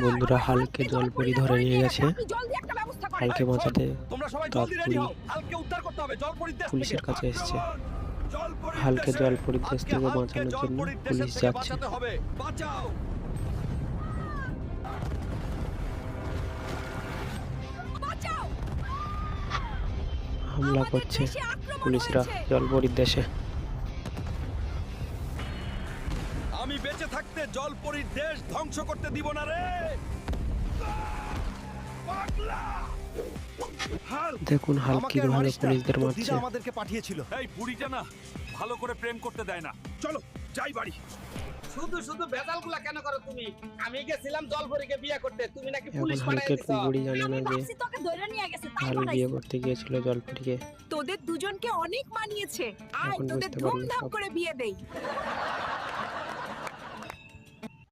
বন্ধুরা হালকে জলপরি ধরে নিয়ে গেছে। হালকে বাঁচাতে তৎপরি পুলিশের কাছে এসছে। হালকে জলপরির দেশ থেকে বাঁচানোর জন্য পুলিশ যাচ্ছে। হামলা করছে পুলিশরা জলপরির দেশে। আমি বেঁচে থাকতে জলপরির দেশ ধ্বংস করতে দিব না রে। দেখুন হাল কিভাবে পুলিশদের মারছে। আমাদেরকে পাঠিয়েছিল। এই বুড়িটা না ভালো করে প্রেম করতে দেয় না। চলো যাই বাড়ি। শুধু শুধু ভেজালগুলা কেন করো তুমি? আমি গেছিলাম জলপরীকে বিয়ে করতে, তুমি নাকি এখন পুলিশ বানাই হালকে দিছো। বুড়ি জানে না যে হাল বিয়ে করতে গিয়েছিল জলপরিকে। তোদের দুজনকে অনেক মানিয়েছে। আয় এখন তোদের বুঝতে পারবে ধুমধাম সব। করে বিয়ে দেই।